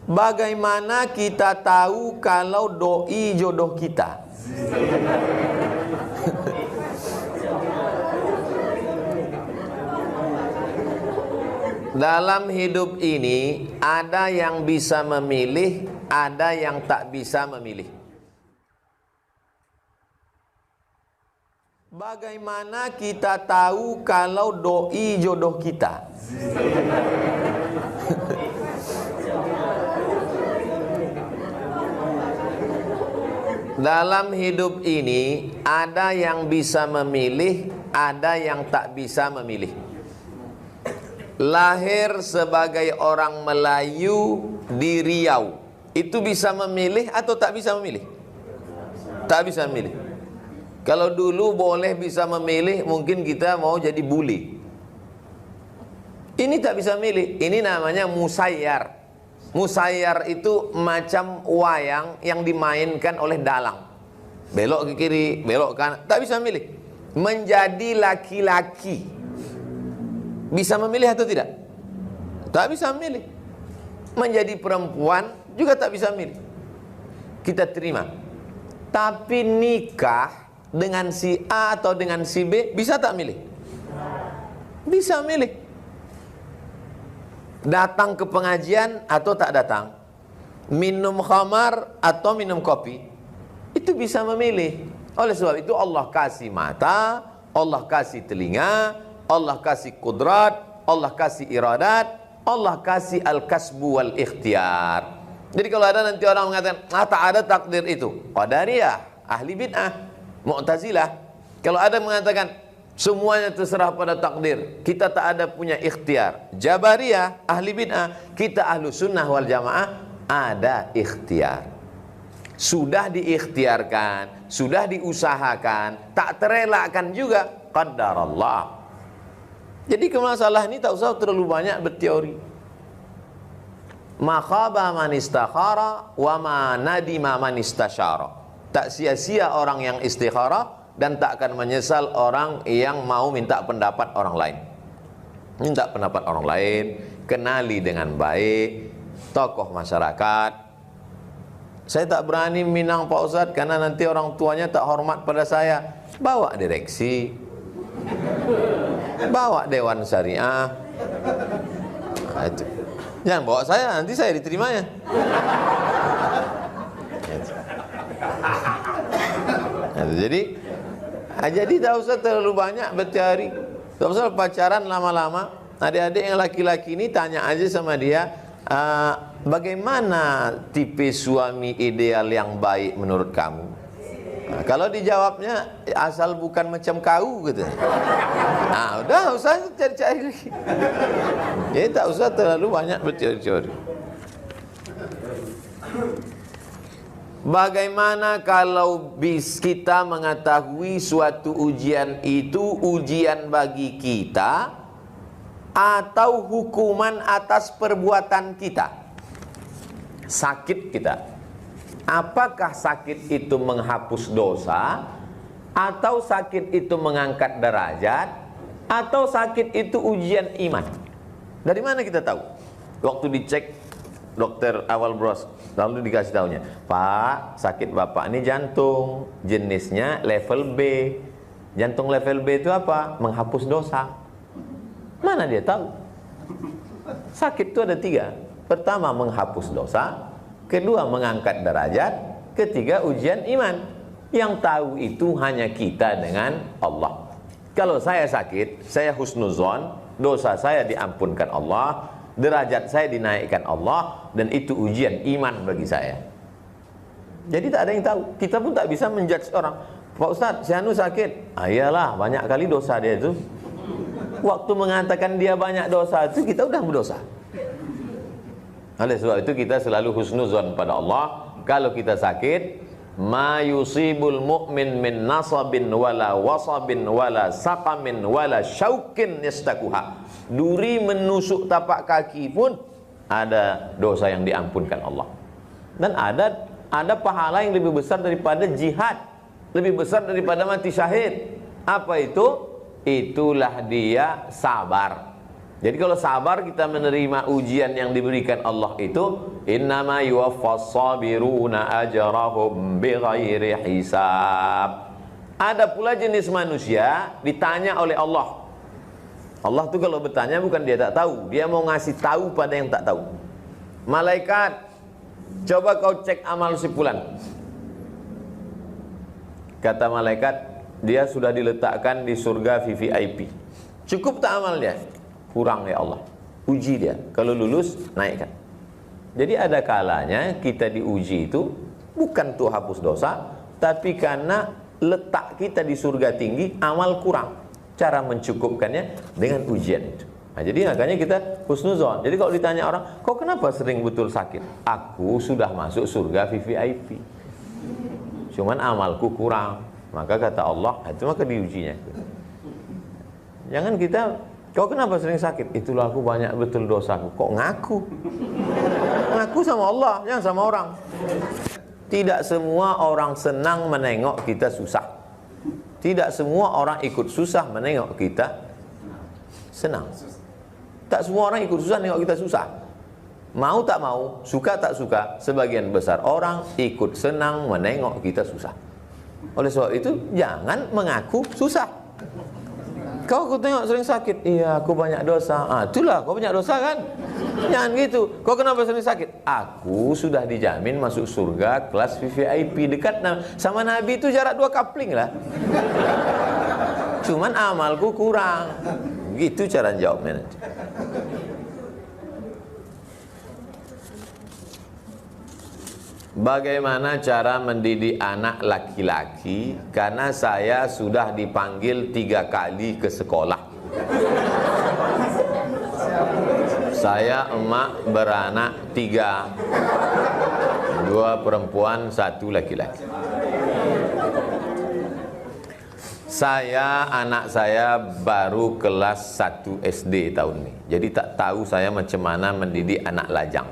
Bagaimana kita tahu kalau doi jodoh kita? Dalam hidup ini ada yang bisa memilih, ada yang tak bisa memilih. Bagaimana kita tahu kalau doi jodoh kita? Dalam hidup ini ada yang bisa memilih, ada yang tak bisa memilih. Lahir sebagai orang Melayu di Riau, itu bisa memilih atau tak bisa memilih? Tak bisa memilih. Kalau dulu boleh bisa memilih, mungkin kita mau jadi buli. Ini tak bisa milih. Ini namanya musayyar. Musayyar itu macam wayang yang dimainkan oleh dalang. Belok ke kiri, belok ke kanan, tak bisa milih. Menjadi laki-laki, bisa memilih atau tidak? Tak bisa memilih. Menjadi perempuan juga tak bisa memilih. Kita terima. Tapi nikah dengan si A atau dengan si B, bisa tak milih? Bisa milih. Datang ke pengajian atau tak datang, minum khamar atau minum kopi, itu bisa memilih. Oleh sebab itu Allah kasih mata, Allah kasih telinga, Allah kasih kudrat, Allah kasih iradat, Allah kasih al-kasbu wal ikhtiar. Jadi kalau ada nanti orang mengatakan tak ada takdir itu, Qadariyah, ahli bid'ah, Mu'tazilah. Kalau ada mengatakan semuanya terserah pada takdir, kita tak ada punya ikhtiar, Jabariyah, ahli bid'ah. Kita ahlu sunnah wal jamaah ada ikhtiar. Sudah diikhtiarkan, sudah diusahakan, tak terelakkan juga, qadarallah. Jadi ke masalah ini tak usah terlalu banyak berteori. Ma khaba man istakhara wa ma nadima man istasyara. Tak sia-sia orang yang istikharah, dan tak akan menyesal orang yang mau minta pendapat orang lain. Minta pendapat orang lain, kenali dengan baik tokoh masyarakat. Saya tak berani minang Pak Ustadz karena nanti orang tuanya tak hormat pada saya. Bawa direksi, bawa Dewan Syariah. Nah, itu. Jangan bawa saya, nanti saya diterimanya. Nah, jadi tak usah terlalu banyak berteori. Tak usah pacaran lama-lama. Adik-adik yang laki-laki ini tanya aja sama dia, bagaimana tipe suami ideal yang baik menurut kamu? Nah, kalau dijawabnya asal bukan macam kau gitu. Nah, udah usah cari-cari lagi. Jadi tak usah terlalu banyak berteori-teori. Bagaimana kalau kita mengetahui suatu ujian itu ujian bagi kita atau hukuman atas perbuatan kita? Sakit kita. Apakah sakit itu menghapus dosa, atau sakit itu mengangkat derajat, atau sakit itu ujian iman? Dari mana kita tahu? Waktu dicek dokter awal bros, lalu dikasih tahunya, Pak, sakit bapak ini jantung, jenisnya level B. Jantung level B itu apa? Menghapus dosa. Mana dia tahu? Sakit itu ada 3. Pertama, menghapus dosa. Kedua, mengangkat derajat. Ketiga, ujian iman. Yang tahu itu hanya kita dengan Allah. Kalau saya sakit, saya husnuzon, dosa saya diampunkan Allah, derajat saya dinaikkan Allah, dan itu ujian iman bagi saya. Jadi tak ada yang tahu. Kita pun tak bisa menjudge orang. Pak Ustadz, si Anu sakit. Iyalah, banyak kali dosa dia itu. Waktu mengatakan dia banyak dosa itu, kita udah berdosa. Oleh sebab itu kita selalu husnuzon pada Allah. Kalau kita sakit, ma yusibul mu'min min nasabin wala wasabin wala saqamin wala syaukin yastakuha. Duri menusuk tapak kaki pun ada dosa yang diampunkan Allah. Dan ada pahala yang lebih besar daripada jihad, lebih besar daripada mati syahid. Apa itu? Itulah dia sabar. Jadi kalau sabar kita menerima ujian yang diberikan Allah itu, innama yuwaffas sabiruna ajrahum bighairi hisab. Ada pula jenis manusia ditanya oleh Allah. Allah tuh kalau bertanya bukan dia tak tahu, dia mau ngasih tahu pada yang tak tahu. Malaikat, coba kau cek amal si fulan. Kata malaikat, dia sudah diletakkan di surga VVIP. Cukup tak amalnya? Kurang ya Allah. Uji dia. Kalau lulus, naikkan. Jadi ada kalanya kita diuji itu bukan untuk hapus dosa, tapi karena letak kita di surga tinggi, amal kurang. Cara mencukupkannya dengan ujian itu. Nah, jadi makanya kita husnuzon. Jadi kalau ditanya orang, kau kenapa sering betul sakit? Aku sudah masuk surga VVIP. Cuman amalku kurang. Maka kata Allah, itu maka diujinya. Jangan kita, kau kenapa sering sakit? Itulah aku banyak betul dosaku. Kok ngaku? Ngaku sama Allah, jangan sama orang. Tidak semua orang senang menengok kita susah. Tidak semua orang ikut susah menengok kita senang. Tak semua orang ikut susah menengok kita susah. Mau tak mau, suka tak suka, sebagian besar orang ikut senang menengok kita susah. Oleh sebab itu, jangan mengaku susah. Kau aku tengok sering sakit. Iya, aku banyak dosa. Itulah, kau banyak dosa kan? Jangan gitu. Kau kenapa sering sakit? Aku sudah dijamin masuk surga kelas VVIP. Dekat sama Nabi itu jarak 2 kapling lah. Cuman amalku kurang. Gitu cara jawabnya nanti. Bagaimana cara mendidik anak laki-laki? Karena saya sudah dipanggil 3 kali ke sekolah. Saya emak beranak 3, 2 perempuan, 1 laki-laki. Anak saya baru kelas 1 SD tahun ini. Jadi tak tahu saya macam mana mendidik anak lajang.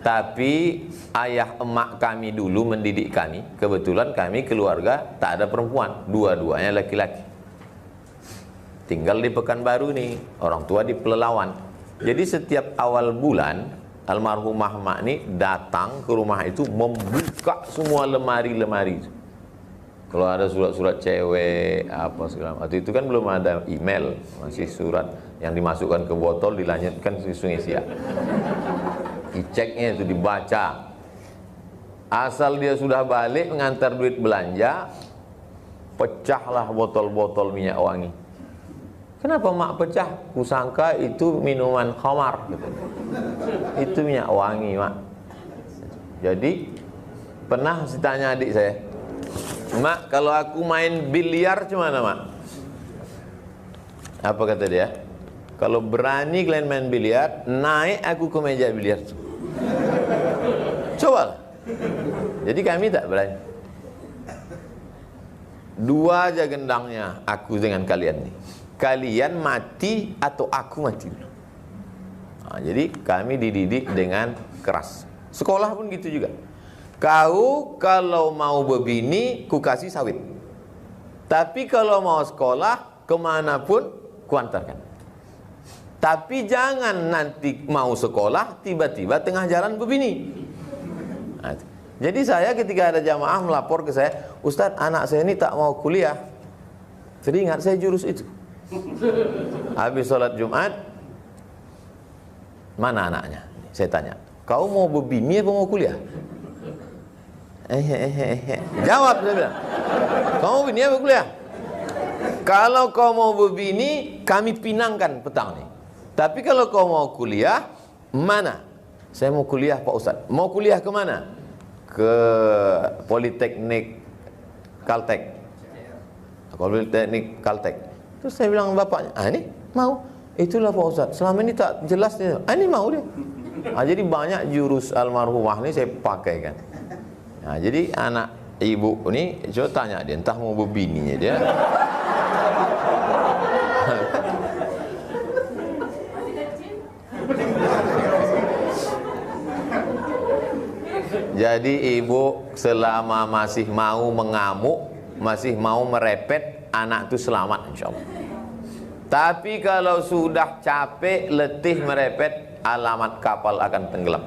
Tapi ayah emak kami dulu mendidik kami. Kebetulan kami keluarga tak ada perempuan, dua-duanya laki-laki. Tinggal di Pekanbaru nih, orang tua di Pelelawan. Jadi setiap awal bulan almarhumah emak ini datang ke rumah itu membuka semua lemari-lemari. Kalau ada surat-surat cewek apa segala macam. Waktu itu kan belum ada email, masih surat yang dimasukkan ke botol dilanjutkan ke Sungai Siak. Diceknya itu dibaca. Asal dia sudah balik mengantar duit belanja, pecahlah botol-botol minyak wangi. Kenapa mak pecah? Kusangka itu minuman khamar gitu. Itu minyak wangi mak. Jadi pernah ditanya adik saya, mak kalau aku main biliar gimana mak? Apa kata dia? Kalau berani kalian main biliar, naik aku ke meja biliar. Coba. Jadi kami tak berani. 2 aja gendangnya aku dengan kalian nih. Kalian mati atau aku mati. Jadi kami dididik dengan keras. Sekolah pun gitu juga. Kau kalau mau berbini, ku kasih sawit. Tapi kalau mau sekolah, kemanapun kuantarkan. Tapi jangan nanti mau sekolah, tiba-tiba tengah jalan berbini. Nah, jadi saya ketika ada jamaah melapor ke saya, Ustaz, anak saya ini tak mau kuliah. Teringat saya jurus itu. Habis sholat Jumat, mana anaknya? Saya tanya, kau mau berbini apa mau kuliah? Jawab, saya bilang, kau mau berbini apa kuliah? Kalau kau mau berbini, kami pinangkan petang nih. Tapi kalau kau mau kuliah, mana? Saya mau kuliah Pak Ustaz. Mau kuliah ke mana? Ke Politeknik Kaltek. Politeknik Kaltek. Terus saya bilang bapaknya, ini mau. Itulah Pak Ustaz. Selama ini tak jelas dia. Ini mau dia. Jadi banyak jurus almarhumah ini saya pakai kan. Nah, jadi anak ibu ini, coba tanya dia, entah mau berbininya dia. Jadi ibu selama masih mau mengamuk, masih mau merepet, anak itu selamat insya Allah. Tapi kalau sudah capek, letih, merepet, alamat kapal akan tenggelam.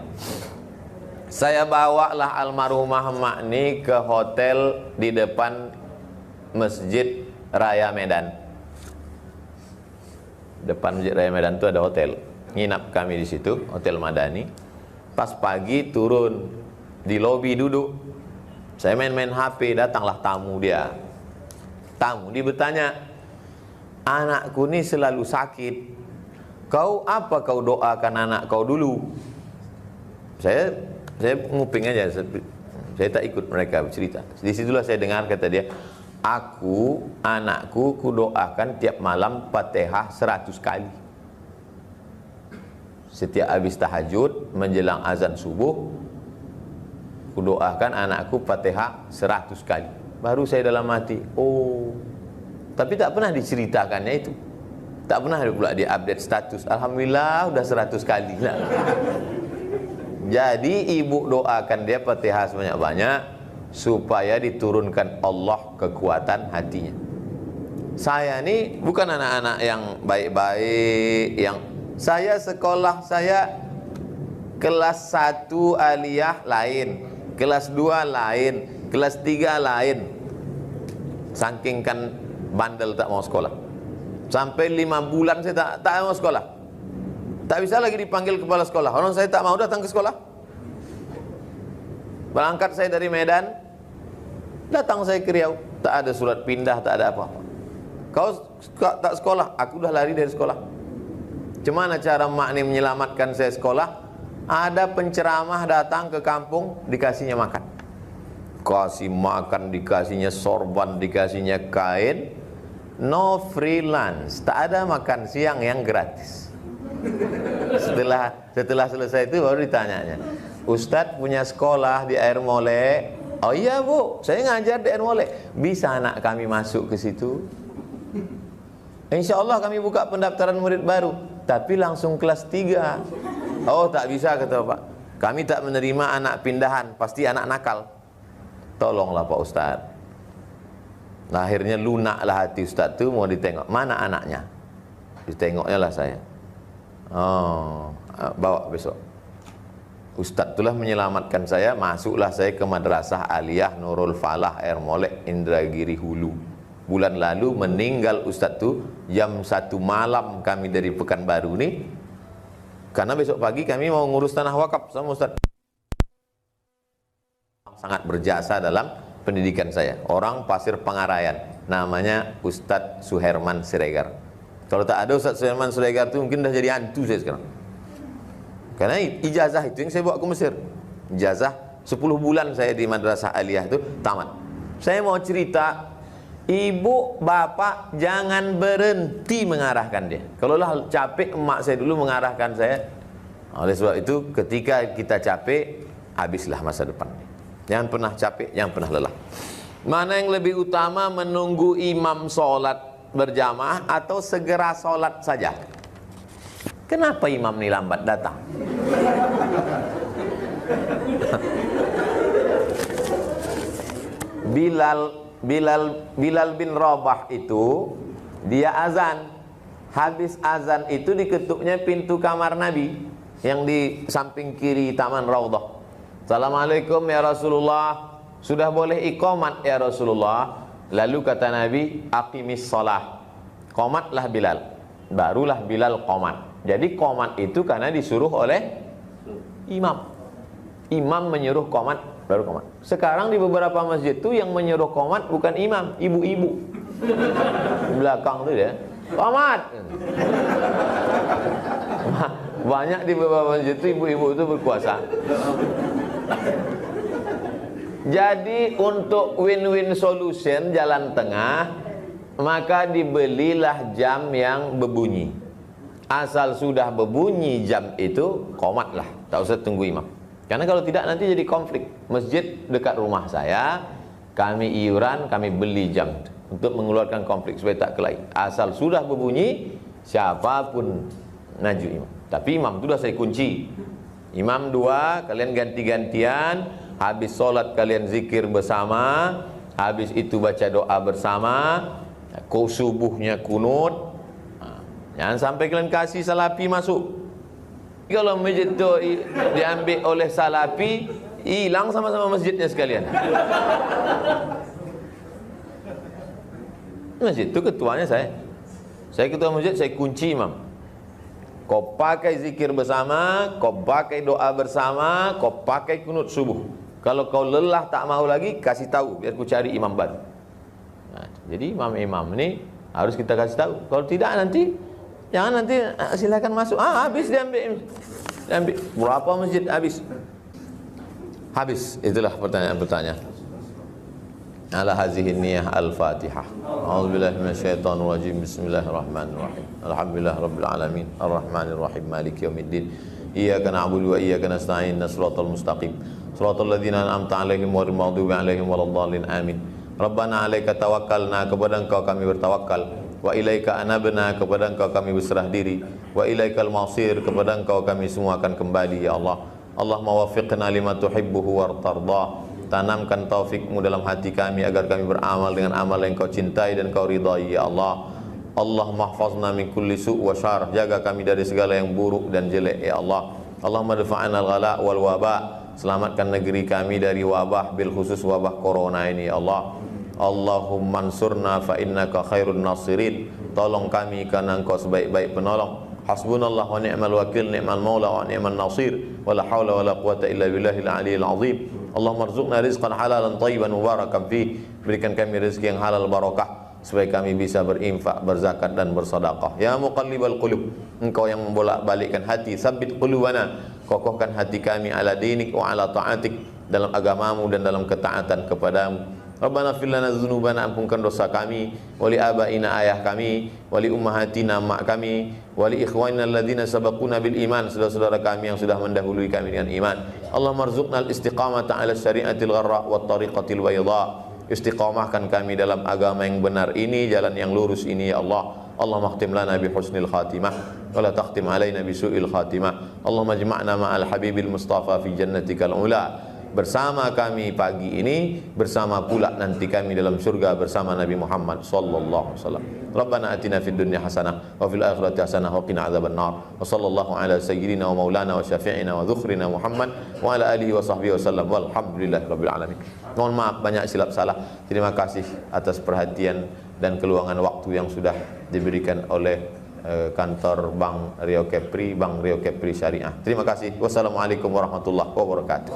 Saya bawalah almarhumah mak ni ke hotel di depan Masjid Raya Medan. Depan Masjid Raya Medan itu ada hotel. Nginap kami di situ, Hotel Madani. Pas pagi turun di lobi duduk. Saya main-main HP, datanglah tamu dia. Tamu dia bertanya, anakku ni selalu sakit. Kau apa kau doakan anak kau dulu? Saya nguping aja. Saya tak ikut mereka bercerita. Di situlah saya dengar kata dia, anakku ku doakan tiap malam Fatihah 100 kali. Setiap habis tahajud menjelang azan subuh, ku doakan anakku Fatihah 100 kali. Baru saya dalam hati, oh. Tapi tak pernah diceritakannya itu. Tak pernah pula dia update status. Alhamdulillah udah 100 kali lah. Jadi ibu doakan dia Fatihah sebanyak-banyak supaya diturunkan Allah kekuatan hatinya. Saya ni bukan anak-anak yang baik-baik, yang saya sekolah saya kelas 1 aliyah lain, kelas 2 lain, kelas 3 lain. Saking kan bandel tak mau sekolah. Sampai 5 bulan saya tak mau sekolah. Tak bisa lagi dipanggil kepala sekolah. Orang saya tak mau datang ke sekolah. Berangkat saya dari Medan, datang saya ke Riau. Tak ada surat pindah, tak ada apa-apa. Kau tak sekolah, aku dah lari dari sekolah. Cemana cara mak ni menyelamatkan saya sekolah? Ada penceramah datang ke kampung, dikasihnya makan. Kasih makan, dikasihnya sorban, dikasihnya kain. No freelance, tak ada makan siang yang gratis. Setelah selesai itu baru ditanyanya, Ustadz punya sekolah di Air Molek. Oh iya bu, saya ngajar di Air Molek. Bisa anak kami masuk ke situ? Insya Allah kami buka pendaftaran murid baru, tapi langsung kelas 3. Oh tak bisa kata Pak, kami tak menerima anak pindahan, pasti anak nakal. Tolonglah Pak Ustadz. Nah, akhirnya lunaklah hati Ustadz itu, mau ditengok mana anaknya. Ditengoknya lah saya. Oh, bawa besok. Ustadz itulah menyelamatkan saya. Masuklah saya ke Madrasah Aliyah Nurul Falah Air Molek Indragiri Hulu. Bulan lalu meninggal Ustadz itu jam 1 malam kami dari Pekanbaru nih. Karena besok pagi kami mau ngurus tanah wakaf sama Ustadz. Sangat berjasa dalam pendidikan saya. Orang Pasir Pangarayan, namanya Ustadz Suherman Siregar. Kalau tak ada Ustadz Suherman Siregar itu mungkin dah jadi hantu saya sekarang. Karena ijazah itu yang saya bawa ke Mesir. Ijazah 10 bulan saya di Madrasah Aliyah itu tamat. Saya mau cerita, ibu bapak jangan berhenti mengarahkan dia. Kalau lah capek, emak saya dulu mengarahkan saya. Oleh sebab itu ketika kita capek, habislah masa depan. Jangan pernah capek, jangan pernah lelah. Mana yang lebih utama, menunggu imam sholat berjamaah atau segera sholat saja? Kenapa imam ini lambat datang? Bilal bin Rabah itu dia azan. Habis azan itu diketuknya pintu kamar Nabi yang di samping kiri Taman Raudhah. Assalamualaikum ya Rasulullah, sudah boleh iqamat ya Rasulullah. Lalu kata Nabi, aqimis shalah, qomatlah Bilal. Barulah Bilal qomat. Jadi qomat itu karena disuruh oleh imam. Imam menyuruh qomat, baru qomat. Sekarang di beberapa masjid itu yang menyuruh qomat bukan imam, ibu-ibu. Belakang tuh dia, qomat. Banyak di beberapa masjid itu ibu-ibu itu berkuasa. Jadi untuk win-win solution, jalan tengah, maka dibelilah jam yang berbunyi. Asal sudah berbunyi jam itu, qomatlah, tak usah tunggu imam. Karena kalau tidak nanti jadi konflik. Masjid dekat rumah saya, kami iuran, kami beli jam untuk mengeluarkan konflik supaya tak kelahi. Asal sudah berbunyi, siapapun maju imam. Tapi imam itu sudah saya kunci. Imam 2, kalian ganti-gantian. Habis sholat kalian zikir bersama. Habis itu baca doa bersama. Subuhnya kunut. Jangan sampai kalian kasih salafi masuk. Kalau masjid itu diambil oleh salafi, hilang sama-sama masjidnya sekalian. Masjid itu ketuanya saya. Saya ketua masjid, saya kunci imam. Kau pakai zikir bersama, kau pakai doa bersama, kau pakai kunut subuh. Kalau kau lelah tak mau lagi, kasih tahu biar ku cari imam baru. Nah, jadi imam-imam ini harus kita kasih tahu. Kalau tidak nanti, jangan nanti silakan masuk. Habis diambil. Berapa masjid habis? Habis. Itulah pertanyaan-pertanyaan. Ala hazihi niyah al-Fatihah. A'udzubillahi minasyaitonir rajim. Bismillahirrahmanirrahim. Alhamdulillah rabbil alamin. Arrahmanir rahim. Maliki yaumiddin. Iyyaka na'budu wa iyyaka nasta'in. Shiratal mustaqim. Shiratal ladzina an'amta 'alaihim ghairil maghdubi 'alaihim waladdallin. Amin. Rabbana 'alaika tawakkalna, kepada Engkau kami bertawakal. Wa ilaika anabna, kepada Engkau kami berserah diri. Wa ilaikal masir, kepada Engkau kami semua akan kembali ya Allah. Allahumma waffiqna lima tuhibbuhu wartardah. Tanamkan taufikmu dalam hati kami agar kami beramal dengan amal yang kau cintai dan kau ridai ya Allah. Allahumma hfazna min kulli su' wa syarr, jaga kami dari segala yang buruk dan jelek ya Allah. Allahumma dafa'na al-ghala wal waba, selamatkan negeri kami dari wabah, bil khusus wabah corona ini ya Allah. Allahumma ansurna fa innaka khairun nasirin, tolong kami karena Engkau sebaik-baik penolong. Hasbunallah wa ni'mal wakil, ni'mal maula wa ni'mal nasir, wala haula wala quwata illa billahil aliyil azim. Allahumma rzuqna rizqan halalan thayyiban mubarakan fih, berikan kami rezeki yang halal barakah supaya kami bisa berinfak, berzakat dan bersedekah. Ya muqallibal qulub, Engkau yang membolak-balikkan hati, tsabbit qulubana, kokohkan hati kami ala dinik wa ala ta'atik, dalam agamamu dan dalam ketaatan kepadamu. Rabbana fir lana dzunubana, ampunkan dosa kami, wali abaina, ayah kami, wali ummahatina, mak kami, wali ikhwanina alladzina sabaquna bil iman, saudara-saudara kami yang sudah mendahului kami dengan iman. Allahumma rzuqna al-istiqamata 'ala syari'atil gharra wat tariqatil bayda, istiqamahkan kami dalam agama yang benar ini, jalan yang lurus ini ya Allah. Allahumma khtim lana bi husnil khatimah wa la takhtim alaina bi su'il khatimah. Allahumma ijma'na ma'al habibil mustafa fi jannatikal ula. Bersama kami pagi ini, bersama pula nanti kami dalam surga bersama Nabi Muhammad sallallahu alaihi wasallam. Rabbana atina fid dunya hasanah wa fil akhirati hasanah wa qina adzaban nar. Wa sallallahu ala sayyidina wa maulana wa syafi'ina wa dzukhrina Muhammad wa ala alihi wa sahbihi wasallam. Walhamdulillahirabbil alamin. Mohon maaf banyak silap salah. Terima kasih atas perhatian dan keluangan waktu yang sudah diberikan oleh kantor Bank Rio Kepri, Bank Rio Kepri Syariah. Terima kasih. Wassalamualaikum warahmatullahi wabarakatuh.